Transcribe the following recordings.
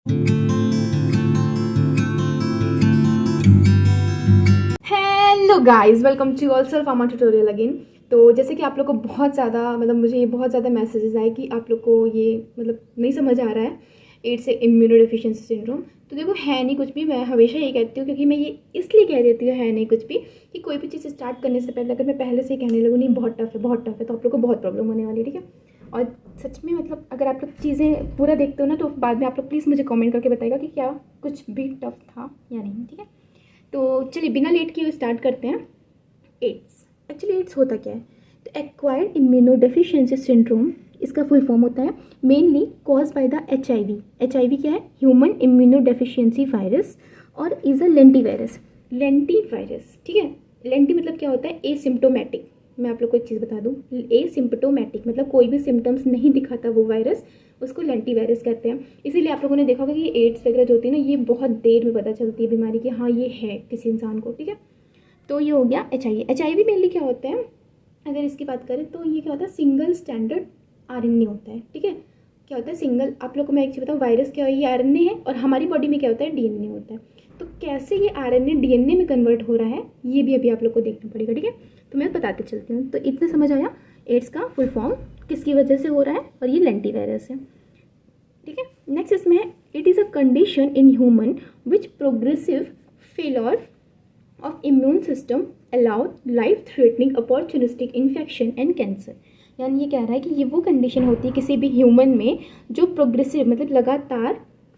Hello guys, welcome to all self pharma tutorial again. तो जैसे कि आप लोग को बहुत ज़्यादा मुझे ये बहुत ज़्यादा मैसेजेस आए कि आप लोग को ये नहीं समझ आ रहा है एड्स से इम्यूनो डेफिशिएंसी सिंड्रोम। तो देखो, है नहीं कुछ भी। मैं हमेशा ये कहती हूँ, क्योंकि मैं ये इसलिए कह देती हूँ है नहीं कुछ भी, कि कोई भी चीज़ स्टार्ट करने से पहले अगर मैं पहले से ही कहने लगूँ नहीं बहुत टफ है बहुत टफ है, तो आप लोग को बहुत प्रॉब्लम होने वाली है। ठीक है, और सच में अगर आप लोग चीज़ें पूरा देखते हो ना, तो बाद में आप लोग प्लीज़ मुझे कमेंट करके बताएगा कि क्या कुछ भी टफ था या नहीं। ठीक है, तो चलिए बिना लेट किए स्टार्ट करते हैं। एड्स, एक्चुअली एड्स होता क्या है? तो एक्वायर्ड इम्यूनोडेफिशिएंसी सिंड्रोम, इसका फुल फॉर्म होता है mainly cause by the HIV। HIV क्या है? ह्यूमन इम्यूनोडेफिशिएंसी वायरस, और is a lenti virus. Lenti virus, ठीक है। लेंटी मतलब क्या होता है? एसिम्प्टोमेटिक। मैं आप लोग को एक चीज़ बता दूँ, एसिम्प्टोमेटिक मतलब कोई भी सिम्टम्स नहीं दिखाता वो वायरस, उसको लेंटी वायरस कहते हैं। इसीलिए आप लोगों ने देखा होगा कि एड्स वगैरह जो होती है ना, ये बहुत देर में पता चलती है बीमारी कि हाँ ये है किसी इंसान को। ठीक है, तो ये हो गया HIV मेनली क्या होता है, अगर इसकी बात करें तो ये क्या होता है? सिंगल स्टैंडर्ड RNA होता है। ठीक है, क्या होता है सिंगल? आप लोग को मैं एक चीज़ बताऊँ, वायरस क्या है? ये RNA है, और हमारी बॉडी में क्या होता है? DNA होता है। तो कैसे ये RNA DNA में कन्वर्ट हो रहा है, ये भी अभी आप लोग को देखना पड़ेगा। ठीक है, तो मैं बताते चलती हूँ। तो इतना समझ आया एड्स का फुल फॉर्म किसकी वजह से हो रहा है, और ये लेंटी वायरस है। ठीक है, नेक्स्ट इसमें है, it is a condition in human which progressive failure of immune system allowed life threatening opportunistic infection and cancer। यानी ये कह रहा है कि ये वो कंडीशन होती है किसी भी ह्यूमन में जो प्रोग्रेसिव लगातार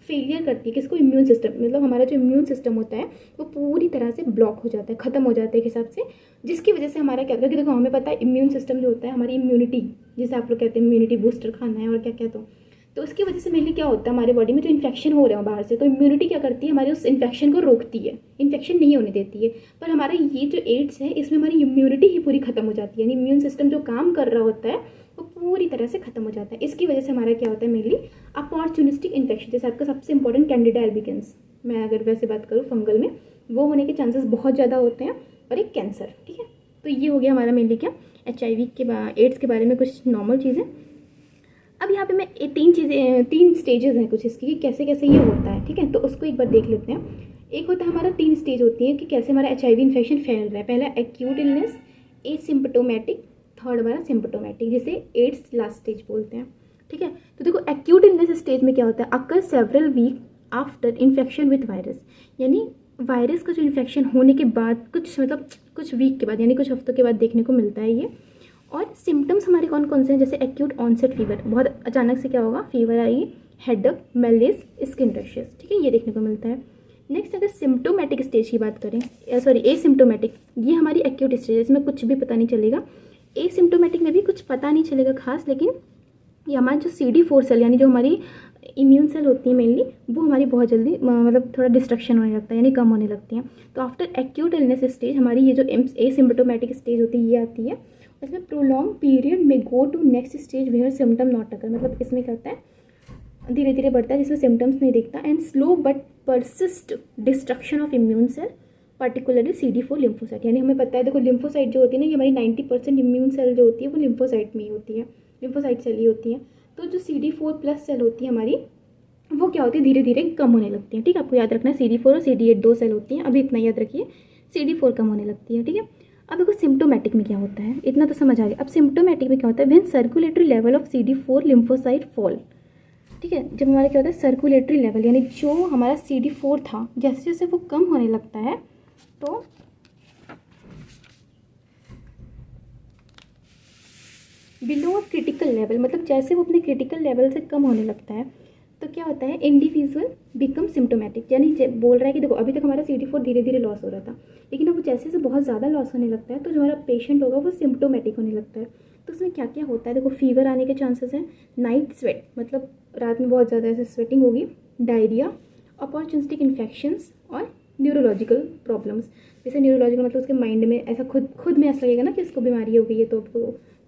फेलियर करती है किसको? Immune system. हमारा जो इम्यून सिस्टम होता है वो पूरी तरह से ब्लॉक हो जाता है, खत्म हो जाता है एक हिसाब से, जिसकी वजह से हमारा क्या होता है कि देखो, हमें पता है इम्यून सिस्टम जो होता है हमारी इम्यूनिटी, जिसे आप लोग कहते हैं इम्यूनिटी बूस्टर खाना है और क्या क्या, तो उसकी वजह से मेनली क्या होता है हमारे बॉडी में जो इन्फेक्शन हो रहा है बाहर से, तो इम्यूनिटी क्या करती है? हमारे उस इन्फेक्शन को रोकती है, इन्फेक्शन नहीं होने देती है। पर हमारा ये जो एड्स है इसमें हमारी इम्यूनिटी ही पूरी खत्म हो जाती है, यानी इम्यून सिस्टम जो काम कर रहा होता है वो पूरी तरह से खत्म हो जाता है। इसकी वजह से हमारा क्या होता है? मेनली अपॉर्चुनिस्टिक इन्फेक्शन, जैसे आपका सबसे इंपॉर्टेंट कैंडिडा एल्बिगेंस, मैं अगर वैसे बात करूँ फंगल में, वो होने के चांसेस बहुत ज़्यादा होते हैं, और एक कैंसर। ठीक है, तो ये हो गया हमारा मेनली क्या HIV के एड्स के बारे में कुछ नॉर्मल चीज़ें। अब यहाँ पे मैं तीन स्टेजेस हैं कुछ इसकी, कि कैसे कैसे ये होता है। ठीक है, तो उसको एक बार देख लेते हैं। एक होता है हमारा 3 स्टेज होती है कि कैसे हमारा HIV इन्फेक्शन फैल रहा है। पहला एक्यूट इलनेस, एसिम्प्टोमेटिक, थर्ड हमारा सिम्प्टोमेटिक, जिसे एड्स लास्ट स्टेज बोलते हैं। ठीक है, तो देखो एक्यूट इलनेस स्टेज में क्या होता है? Occur several week after infection with virus, यानी वायरस का जो इन्फेक्शन होने के बाद कुछ वीक के बाद, यानी कुछ हफ्तों के बाद देखने को मिलता है ये। और सिम्टम्स हमारे कौन कौन से हैं? जैसे एक्यूट ऑनसेट फीवर, बहुत अचानक से क्या होगा? फीवर आएगी, हेडेक, मेलेस, स्किन रैशेस। ठीक है, ये देखने को मिलता है। नेक्स्ट अगर सिम्टोमेटिक स्टेज की बात करें, एसिम्टोमेटिक, ये हमारी एक्यूट स्टेज है, इसमें कुछ भी पता नहीं चलेगा। एसिम्टोमेटिक में भी कुछ पता नहीं चलेगा खास, लेकिन ये हमारा जो CD4 सेल, यानी जो हमारी इम्यून सेल होती है मेनली, वो हमारी बहुत जल्दी थोड़ा डिस्ट्रक्शन होने लगता है, यानी कम होने लगती हैं। तो आफ्टर एक्यूट इलनेस स्टेज हमारी ये जो एसिम्प्टोमेटिक स्टेज होती है ये आती है। इसमें प्रोलॉन्ग पीरियड में go to next stage where symptom not occur, इसमें क्या होता है धीरे धीरे बढ़ता है जिसमें सिम्टम्स नहीं दिखता। And slow but persist destruction of immune cell, particularly CD4 lymphocyte. यानी हमें पता है देखो, लिम्फोसाइट जो होती है ना, ये हमारी 90% इम्यून सेल जो होती है वो लिम्फोसाइट में ही होती है, लिम्फोसाइट सेल ही होती है। तो जो CD4+ सेल होती है हमारी, वो क्या होती है? धीरे धीरे कम होने लगती है। ठीक है, आपको याद रखना है CD4 और CD8 2 सेल होती हैं, अभी इतना याद रखिए, CD4 कम होने लगती है। ठीक है, अब देखो सिम्प्टोमेटिक में क्या होता है, इतना तो समझ आ गया। अब सिम्प्टोमेटिक में क्या होता है? When circulatory level of CD4 lymphocyte fall. ठीक है, जब हमारा क्या होता है? सर्कुलेटरी लेवल, यानी जो हमारा CD4 था, जैसे जैसे वो कम होने लगता है, तो बिलो क्रिटिकल लेवल, जैसे वो अपने क्रिटिकल लेवल से कम होने लगता है, तो क्या होता है? Individual become symptomatic. यानी बोल रहा है कि देखो, अभी तक हमारा CD4 धीरे धीरे लॉस हो रहा था, लेकिन अब जैसे से बहुत ज़्यादा लॉस होने लगता है, तो जो हमारा पेशेंट होगा वो सिम्टोमेटिक होने लगता है। तो उसमें क्या क्या होता है? देखो, फीवर आने के चांसेस हैं, नाइट स्वेट, रात में बहुत ज़्यादा ऐसे स्वेटिंग होगी, डायरिया, अपॉर्चुनिस्टिक इन्फेक्शंस, और न्यूरोलॉजिकल प्रॉब्लम्स। जैसे न्यूरोलॉजिकल उसके माइंड में ऐसा खुद में ऐसा लगेगा ना कि इसको बीमारी हो गई है, तो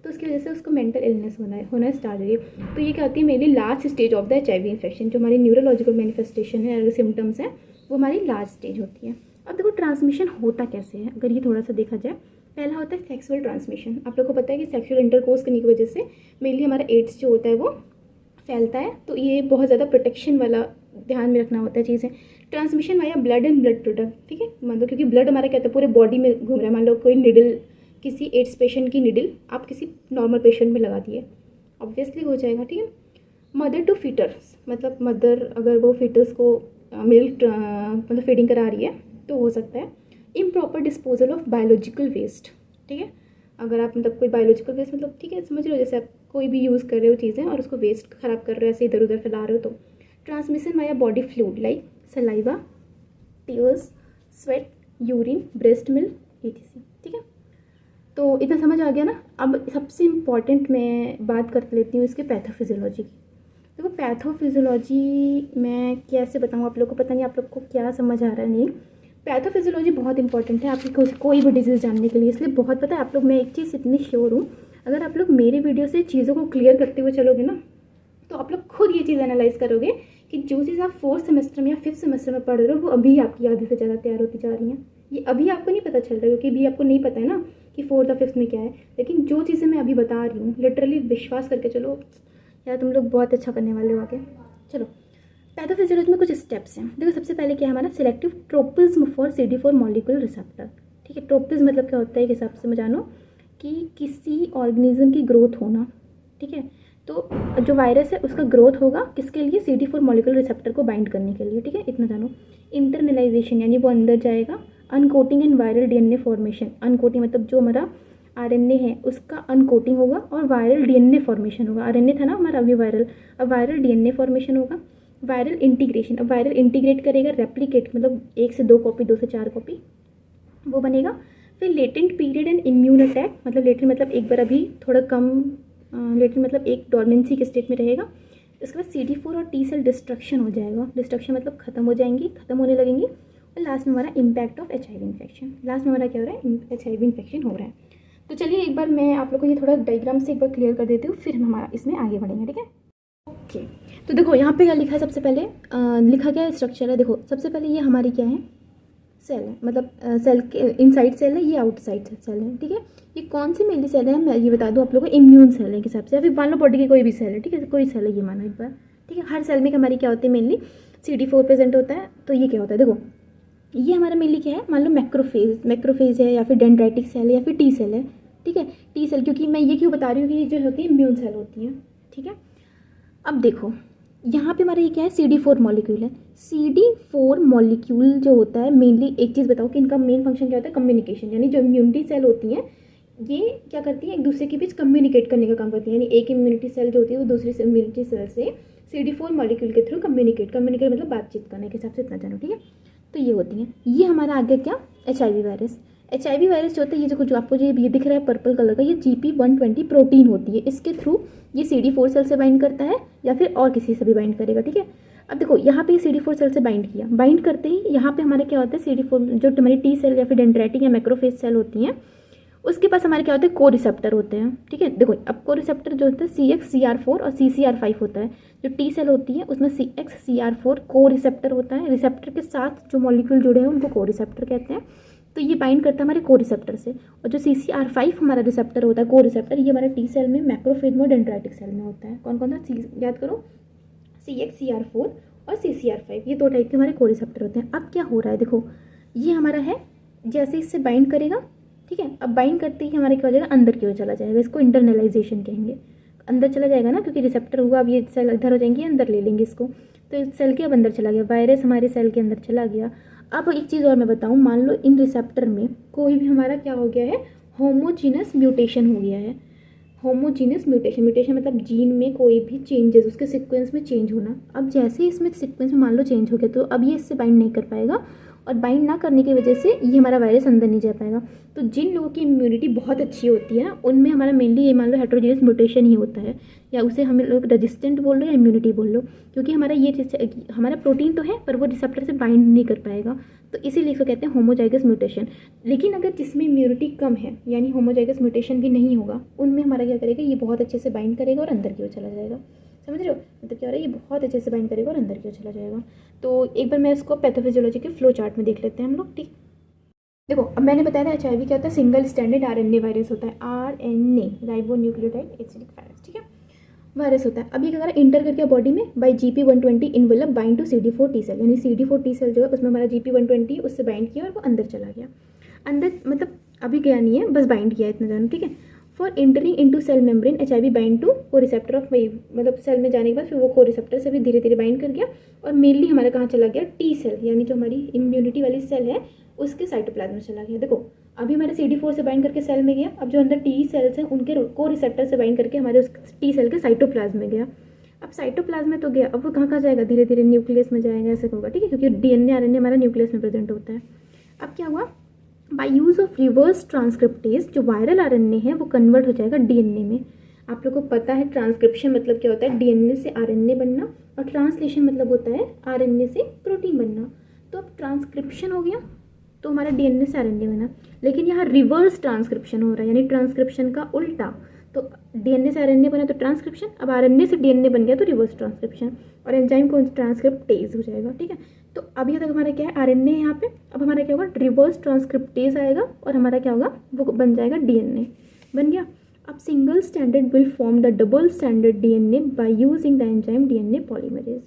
उसकी वजह से उसको मेंटल इलनेस होना स्टार्ट हो गई। तो ये क्या होती है? मेरी last stage of the HIV infection, जो हमारी न्यूरोलॉजिकल मैनिफेस्टेशन है, अगर सिम्टम्स हैं, वो हमारी लास्ट स्टेज होती है। अब देखो ट्रांसमिशन होता कैसे है, अगर ये थोड़ा सा देखा जाए। पहला होता है सेक्सुअल ट्रांसमिशन। आप लोग को पता है कि सेक्सुअल इंटरकोर्स करने की वजह से मेनली हमारा एड्स जो होता है वो फैलता है। तो ये बहुत ज़्यादा प्रोटेक्शन वाला ध्यान में रखना होता है चीज़ें। Transmission via blood and blood product, ठीक है, मान लो क्योंकि ब्लड हमारा क्या होता है पूरे बॉडी में घूम रहा है। मान लो कोई निडल, किसी एड्स पेशेंट की निडल आप किसी नॉर्मल पेशेंट में लगा दिए, ऑब्वियसली हो जाएगा, ठीक है। मदर टू फीटर्स, मतलब मदर अगर वो फीटर्स को मिल्क मतलब फीडिंग करा रही है तो हो सकता है। Improper disposal of biological waste, ठीक है, अगर आप मतलब कोई बायोलॉजिकल वेस्ट मतलब ठीक है समझ रहे हो, जैसे आप कोई भी यूज़ कर रहे हो चीज़ें और उसको वेस्ट ख़राब कर रहे हो, ऐसे इधर उधर फैला रहे हो तो। Transmission via body fluid like saliva, tears, sweat, urine, breast milk etc, ठीक है। तो इतना समझ आ गया ना। अब सबसे इम्पॉर्टेंट मैं बात कर लेती हूँ इसके पैथोफिजियोलॉजी की। देखो पैथोफिजियोलॉजी मैं कैसे बताऊँ आप लोग को, पता नहीं आप लोग को क्या समझ आ रहा है नहीं। पैथोफिजियोलॉजी बहुत इंपॉर्टेंट है आपकी कोई भी डिजीज़ जानने के लिए, इसलिए बहुत पता है आप लोग, मैं एक चीज़ इतनी श्योर हूँ, अगर आप लोग मेरे वीडियो से चीज़ों को क्लियर करते हुए चलोगे ना तो आप लोग खुद ये चीज़ एनालाइज करोगे कि जो चीज़ आप 4th सेमेस्टर में या 5th सेमेस्टर में पढ़ रहे हो वो अभी आपकी आधे से ज़्यादा तैयार होती जा रही हैं। ये अभी आपको नहीं पता चल रहा है क्योंकि अभी आपको नहीं पता है ना कि 4th और 5th में क्या है, लेकिन जो चीज़ें मैं अभी बता रही हूँ लिटरली विश्वास करके चलो यार, तुम लोग बहुत अच्छा करने वाले हो आगे। चलो पैथोफिजियोलॉजी में कुछ स्टेप्स हैं। देखो सबसे पहले क्या है हमारा selective tropism for CD4 molecule receptor, ठीक है। ट्रोपिज्म मतलब क्या होता है एक हिसाब से मैं जानो कि किसी ऑर्गेनिज्म की ग्रोथ होना, ठीक है। तो जो वायरस है उसका ग्रोथ होगा किसके लिए, CD4 मॉलिक्यूल रिसेप्टर को बाइंड करने के लिए, ठीक है, इतना जानो। इंटरनलाइजेशन यानी वो अंदर जाएगा। Uncoating and viral DNA formation, uncoating मतलब जो हमारा RNA है उसका अनकोटिंग होगा और वायरल DNA फॉर्मेशन होगा। RNA था ना हमारा अभी वायरल, अब वायरल DNA फॉर्मेशन होगा। वायरल इंटीग्रेशन, अब वायरल इंटीग्रेट करेगा, रेप्लिकेट मतलब 1 से 2 कॉपी 2 से 4 कॉपी वो बनेगा। फिर latent period and immune attack, मतलब लेटेंट मतलब एक बार अभी थोड़ा कम, लेटेंट मतलब एक डोर्मेंसी के स्टेट में रहेगा। इसके बाद CD4 और T सेल डिस्ट्रक्शन हो जाएगा, डिस्ट्रक्शन मतलब खत्म हो जाएंगी, खत्म होने लगेंगी। और लास्ट में हमारा impact of HIV infection, last में हमारा क्या हो रहा है, HIV इन्फेक्शन हो रहा है। तो चलिए एक बार मैं आप लोग को ये थोड़ा डायग्राम से एक बार क्लियर कर देती हूँ, फिर हम हमारा इसमें आगे बढ़ेंगे, ठीक है। ओके तो देखो यहाँ पे क्या लिखा है, सबसे पहले लिखा क्या है, स्ट्रक्चर है। देखो सबसे पहले ये हमारी क्या है, सेल है, मतलब सेल के इनसाइड सेल है, ये आउटसाइड सेल है, ठीक है। ये कौन सी मेनली सेल है मैं ये बता दूँ आप लोगों को, इम्यून सेल है के हिसाब से, या फिर मान लो बॉडी की कोई भी सेल है, ठीक है, कोई सेल है ये मानो एक बार, ठीक है। हर सेल में हमारी क्या होती है, मेनली CD4 प्रेजेंट होता है। तो ये क्या होता है, देखो ये हमारा मेनली क्या है, मान लो मैक्रोफेज है या फिर डेंड्राइटिक सेल है या फिर T सेल है, ठीक है। T सेल क्योंकि मैं ये क्यों बता रही हूँ कि ये जो होती है इम्यून सेल होती हैं, ठीक है। अब देखो यहाँ पे हमारा ये क्या है, CD4 मॉलिक्यूल है। CD4 मॉलिक्यूल जो होता है मेनली, एक चीज़ बताओ कि इनका मेन फंक्शन क्या होता है, कम्युनिकेशन, यानी जो इम्यूनिटी सेल होती हैं ये क्या करती हैं, एक दूसरे के बीच कम्युनिकेट करने का काम करती है। यानी एक इम्यूनिटी सेल जो होती है वो दूसरी इम्यूनिटी सेल से CD4 मॉलिक्यूल के थ्रू कम्युनिकेट मतलब बातचीत करने के हिसाब से इतना जानो, ठीक है। तो ये होती हैं। ये हमारा आगे क्या, HIV वायरस। HIV वायरस जो होता है ये जो आपको जो ये दिख रहा है पर्पल कलर का, ये GP120 प्रोटीन होती है, इसके थ्रू ये CD4 सेल से बाइंड करता है या फिर और किसी से भी बाइंड करेगा, ठीक है। अब देखो यहाँ पे CD4 सेल से बाइंड किया, बाइंड करते ही यहाँ पे हमारे क्या होता है, CD4 जो हमारी T सेल या फिर डेंड्राइटिक या मैक्रोफेज सेल होती हैं उसके पास हमारे क्या होते हैं, को रिसेप्टर होते हैं, ठीक है। देखो अब को रिसेप्टर जो होता है CXCR4 और CCR5 होता है। जो T सेल होती है उसमें CXCR4 को रिसेप्टर होता है, रिसेप्टर के साथ जो मॉलिक्यूल जुड़े हैं उनको को रिसेप्टर कहते हैं। तो ये बाइंड करता है हमारे को रिसेप्टर से। और जो CCR5 हमारा रिसेप्टर होता है, को रिसेप्टर, ये हमारे T सेल में, मैक्रोफेज में, डेंड्राइटिक सेल में होता है। कौन कौन सा याद करो, CXCR4 और CCR5, ये 2 टाइप के हमारे को रिसेप्टर होते हैं। अब क्या हो रहा है, देखो ये हमारा है, जैसे इससे बाइंड करेगा, ठीक है। अब बाइंड करते ही हमारे क्या हो जाएगा, अंदर की ओर चला जाएगा, इसको इंटरनलाइजेशन कहेंगे, अंदर चला जाएगा ना, क्योंकि रिसेप्टर हुआ, अब ये सेल इधर हो जाएंगे, अंदर ले लेंगे इसको, तो इस सेल के अब अंदर चला गया, वायरस हमारे सेल के अंदर चला गया। अब एक चीज़ और मैं बताऊँ, मान लो इन रिसेप्टर में कोई भी हमारा क्या हो गया है, होमोजीनस म्यूटेशन हो गया है। होमोजीनस म्यूटेशन मतलब जीन में कोई भी चेंजेस, उसके सीक्वेंस में चेंज होना। अब जैसे इसमें सीक्वेंस में मान लो चेंज हो गया तो अब ये इससे बाइंड नहीं कर पाएगा, और बाइंड ना करने की वजह से ये हमारा वायरस अंदर नहीं जा पाएगा। तो जिन लोगों की इम्यूनिटी बहुत अच्छी होती है ना, उनमें हमारा मेनली ये मान लो हेट्रोजीनियस म्यूटेशन ही होता है, या उसे हम लोग रेजिस्टेंट बोल लो या इम्यूनिटी बोल लो, क्योंकि हमारा ये हमारा प्रोटीन तो है पर वो रिसेप्टर से बाइंड नहीं कर पाएगा, तो इसीलिए इसको कहते हैं होमोजाइगस म्यूटेशन। लेकिन अगर जिसमें इम्यूनिटी कम है, यानी होमोजाइगस म्यूटेशन भी नहीं होगा, उनमें हमारा क्या करेगा, ये बहुत अच्छे से बाइंड करेगा और अंदर की ओर चला जाएगा। समझ रहे हो, मतलब क्या हो रहा है, ये बहुत अच्छे से बाइंड करेगा और अंदर की ओर चला जाएगा। तो एक बार मैं इसको पैथोफिजियोलॉजी के फ्लो चार्ट में देख लेते हैं हम लोग, ठीक। देखो अब मैंने बताया था HIV क्या होता है, सिंगल स्टैंडर्ड RNA वायरस होता है, RNA ribo nucleotide acidic virus, ठीक है। वायरस होता है। अब ये क्या करा, इंटर करके बॉडी में by GP120 envelope bind to CD4 T cell, यानी CD4 टी सेल जो है उसमें हमारा GP120 उससे बाइंड किया और वो अंदर चला गया। अंदर मतलब अभी गया नहीं है, बस बाइंड किया इतना जाना, ठीक है। For entering into cell membrane HIV bind to coreceptor of वही, मतलब सेल में जाने के बाद फिर वो को रिसेप्टर से भी धीरे धीरे बाइंड कर गया और मेनली हमारा कहाँ चला गया, टी सेल, यानी जो हमारी इम्यूनिटी वाली सेल है उसके साइटोप्लाज्म में चला गया। देखो अभी हमारे CD4 से बाइंड करके सेल में गया, अब जो अंदर टी सेल्स हैं उनके को रिसेप्टर से बाइंड करके हमारे उस टी सेल के साइटोप्लाज्म में गया। अब साइटोप्लाज्म में तो गया, अब वो कहाँ जाएगा, धीरे धीरे न्यूक्लियस में जाएगा, ऐसे होगा, ठीक है, क्योंकि DNA RNA हमारा न्यूक्लियस में प्रेजेंट होता है। अब क्या हुआ, by use of reverse transcriptase जो वायरल RNA है वो कन्वर्ट हो जाएगा DNA में। आप लोग को पता है ट्रांसक्रिप्शन मतलब क्या होता है, DNA से RNA बनना, और ट्रांसलेशन मतलब होता है RNA से प्रोटीन बनना। तो अब ट्रांसक्रिप्शन हो गया तो हमारा DNA से RNA बना, लेकिन यहाँ रिवर्स ट्रांसक्रिप्शन हो रहा है, यानी ट्रांसक्रिप्शन का उल्टा। तो DNA से RNA बना तो ट्रांसक्रिप्शन, अब RNA से DNA बन गया तो रिवर्स ट्रांसक्रिप्शन, और एंजाइम कौन सा, ट्रांसक्रिप्टेज हो जाएगा, ठीक है। तो अभी तक हमारा क्या है, RNA यहाँ पे, अब हमारा क्या होगा, रिवर्स ट्रांसक्रिप्टेज आएगा और हमारा क्या होगा, वो बन जाएगा DNA, बन गया। अब single standard will form the double standard DNA by using the enzyme DNA polymerase,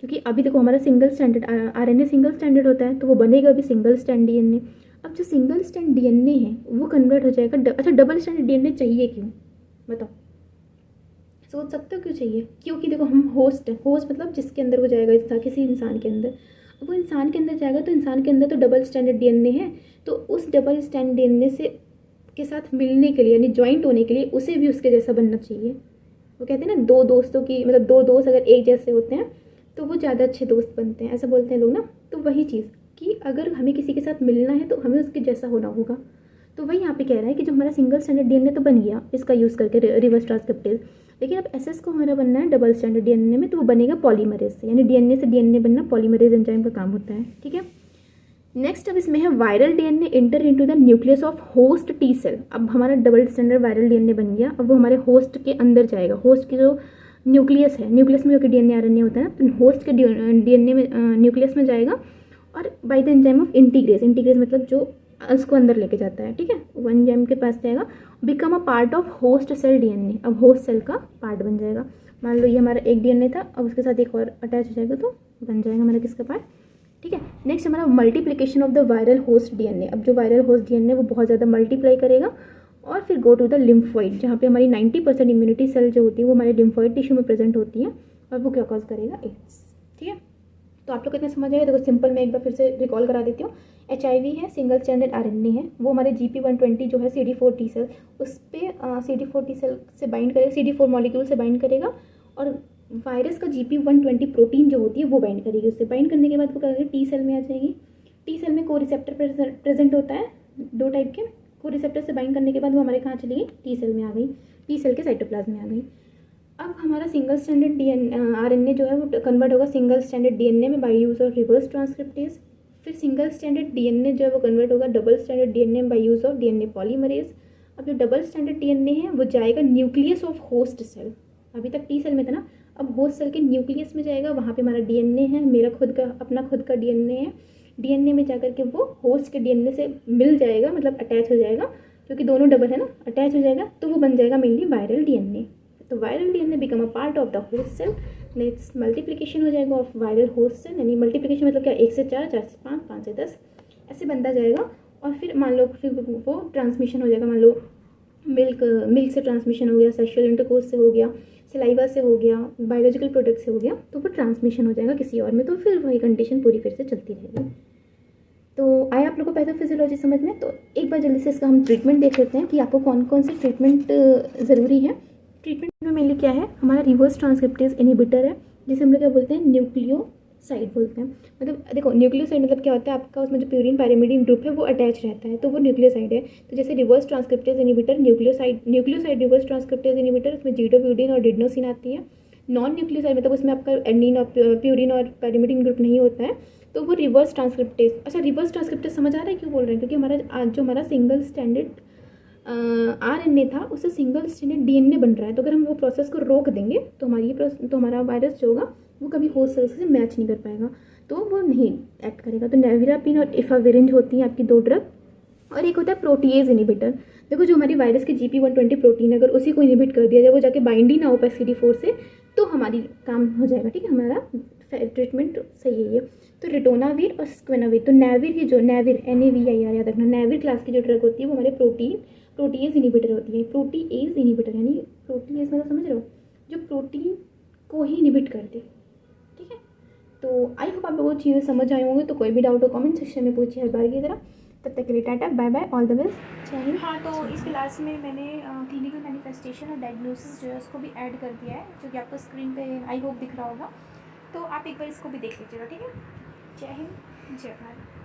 क्योंकि अभी देखो हमारा single standard RNA single standard होता है तो वो बनेगा अभी सिंगल स्टैंड DNA। अब जो सिंगल स्टैंड DNA है वो कन्वर्ट हो जाएगा अच्छा डबल स्टैंड DNA चाहिए क्यों, बताओ, सोच सकते हो क्यों चाहिए, क्योंकि देखो हम होस्ट है, होस्ट मतलब जिसके अंदर वो जाएगा, किसी इंसान के अंदर, अब वो इंसान के अंदर जाएगा तो इंसान के अंदर तो डबल स्टैंडर्ड DNA है, तो उस डबल स्टैंड DNA से के साथ मिलने के लिए यानी ज्वाइंट होने के लिए उसे भी उसके जैसा बनना चाहिए। वो कहते हैं ना, दो दोस्तों की मतलब दो दोस्त अगर एक जैसे होते हैं तो वो ज़्यादा अच्छे दोस्त बनते हैं, ऐसा बोलते हैं लोग ना। तो वही चीज़ कि अगर हमें किसी के साथ मिलना है तो हमें उसके जैसा होना होगा। तो वही यहाँ पे कह रहा है कि जो हमारा सिंगल स्टैंडर्ड DNA तो बन गया इसका यूज़ करके रिवर्स ट्रांसक्रिप्टेज, लेकिन अब SS को हमारा बनना है डबल स्टैंडर्ड DNA में, तो वो बनेगा पॉलीमरेज से, यानी DNA से DNA बनना पॉलीमरेज एंजाइम का काम होता है, ठीक है। नेक्स्ट अब इसमें है viral DNA enter into the nucleus of host T cell. अब हमारा डबल स्टैंडर्ड वायरल DNA बन गया, अब वो हमारे होस्ट के अंदर जाएगा, होस्ट की जो न्यूक्लियस है, न्यूक्लियस में जो कि DNA RNA होता है ना, तो होस्ट के DNA में न्यूक्लियस में जाएगा और बाय द एंजाइम ऑफ इंटीग्रेस, इंटीग्रेस मतलब जो उसको अंदर लेके जाता है, ठीक है, वो एंजाइम के पास जाएगा, become a part of host cell DNA, अब होस्ट सेल का पार्ट बन जाएगा। मान लो ये हमारा एक DNA था, अब उसके साथ एक और अटैच हो जाएगा तो बन जाएगा हमारा किसका पार्ट, ठीक है। नेक्स्ट हमारा multiplication of the viral host DNA। अब जो वायरल होस्ट DNA वो बहुत ज़्यादा मल्टीप्लाई करेगा और फिर गो टू द लिम्फोइड, जहाँ पे हमारी 90% इम्यूनिटी सेल जो होती है वो हमारे लिम्फोइड टिश्यू में प्रेजेंट होती है, और वो क्या कॉज करेगा, एड्स, ठीक है। तो आप लोग कितने समझ आए, देखो सिंपल मैं एक बार फिर से रिकॉल करा देती हूँ। HIV है, सिंगल स्टैंडर्ड RNA है, वो हमारे GP120 जो है CD4 टी सेल, उस पर CD4 टी सेल से बाइंड करेगा, CD4 मॉलिक्यूल से बाइंड करेगा, और वायरस का GP120 प्रोटीन जो होती है वो बाइंड करेगी, उससे बाइंड करने के बाद वो क्या करेगी, टी सेल में आ जाएगी। टी सेल में को रिसेप्टर प्रेजेंट होता है, दो टाइप के, को रिसेप्टर से बाइंड करने के बाद वो हमारे कहाँ चली गई, टी सेल में आ गई, टी सेल के साइटोप्लाज्म में आ गई। अब हमारा सिंगल स्टैंडर्ड RNA जो है वो कन्वर्ट होगा सिंगल स्टैंडर्ड DNA में by use of reverse transcriptase, फिर सिंगल स्टैंडर्ड DNA जो है वो कन्वर्ट होगा double standard DNA by use of DNA polymerase. अब जो डबल स्टैंडर्ड DNA है वो जाएगा न्यूक्लियस ऑफ होस्ट सेल, अभी तक टी सेल में था ना, अब होस्ट सेल के न्यूक्लियस में जाएगा, वहाँ पे हमारा DNA है, मेरा खुद का अपना खुद का DNA है, DNA में जाकर के वो होस्ट के DNA से मिल जाएगा, मतलब अटैच हो जाएगा, क्योंकि दोनों डबल है ना, अटैच हो जाएगा, तो वो बन जाएगा मेनली वायरल DNA। तो viral DNA become a part of the host cell. Next multiplication हो जाएगा ऑफ वायरल होस्ट सेल, यानी मल्टीप्लिकेशन मतलब क्या, 1 से 4, 4 से 5, 5 से 10 ऐसे बनता जाएगा, और फिर मान लो फिर वो ट्रांसमिशन हो जाएगा, मान लो मिल्क से ट्रांसमिशन हो गया, सेक्सुअल इंटरकोर्स से हो गया, सलाइवा से हो गया, बायोलॉजिकल प्रोडक्ट से हो गया, तो वो ट्रांसमिशन हो जाएगा किसी और में, तो फिर वही कंडीशन पूरी फिर से चलती रहेगी। तो आया आप लोग को पैथोफिजियोलॉजी समझ में। तो एक बार जल्दी से इसका हम ट्रीटमेंट देख लेते हैं कि आपको कौन कौन से ट्रीटमेंट ज़रूरी है। ट्रीटमेंट में मेनली क्या है, हमारा रिवर्स ट्रांसक्रिप्टेज इनहिबिटर है, जिसे हम लोग क्या बोलते हैं, न्यूक्लियोसाइड बोलते हैं। मतलब देखो न्यूक्लियोसाइड मतलब क्या होता है, आपका उसमें जो प्यूरिन पायरिमिडीन ग्रुप है वो अटैच रहता है, तो वो न्यूक्लियोसाइड है। तो जैसे reverse transcriptase inhibitor nucleoside reverse transcriptase inhibitor, उसमें जीडोप्यूरिन और डिडनोसिन आती है। नॉन न्यूक्लियोसाइड मतलब उसमें आपका एडनिन और प्यूरिन और पायरिमिडीन ग्रुप नहीं होता है, तो वो रिवर्स ट्रांसक्रिप्टेज। अच्छा रिवर्स ट्रांसक्रिप्टेज समझ आ रहा है क्यों बोल रहे हैं, क्योंकि हमारा जो हमारा सिंगल स्टैंडर्ड RNA था उससे सिंगल स्टैंडर्ड DNA बन रहा है, तो अगर हम वो प्रोसेस को रोक देंगे तो हमारा वायरस जो होगा वो कभी होस्ट सेल से मैच नहीं कर पाएगा, तो वो नहीं एक्ट करेगा। तो नेविरापिन और इफाविरिन होती हैं आपकी दो ड्रग, और एक होता है प्रोटीएज इनिबिटर। देखो जो हमारी वायरस की GP120 प्रोटीन, अगर उसी को इनिबिट कर दिया जाए, वो जाके बाइंड ही ना हो पाए CD4 से, तो हमारी काम हो जाएगा, ठीक है, हमारा ट्रीटमेंट सही है ये। तो रिटोनावीर और स्क्वेनावीर, तो नैविर की जो नैविर NAVIR याद रखना, नैविर क्लास की जो ड्रग होती है वो हमारे प्रोटीएज इनिबिटर होती है। प्रोटीएज इनिबिटर यानी प्रोटीएज मतलब समझ रहे हो, जो प्रोटीन को ही इनिबिट कर दे, ठीक है। तो आई होप आप लोगों को चीज़ें समझ आए होंगे। तो कोई भी डाउट हो कमेंट सेक्शन में पूछिए हर बार की तरह। तब तक के लिए tata, bye bye, all the best, जय हिंद। हाँ, तो इस क्लास में मैंने क्लिनिकल मैनिफेस्टेशन और डायग्नोसिस जो है उसको भी ऐड कर दिया है, जो कि आपको स्क्रीन पे आई होप दिख रहा होगा। तो आप एक बार इसको भी देख लीजिएगा, ठीक है। जय हिंद, जय भारत।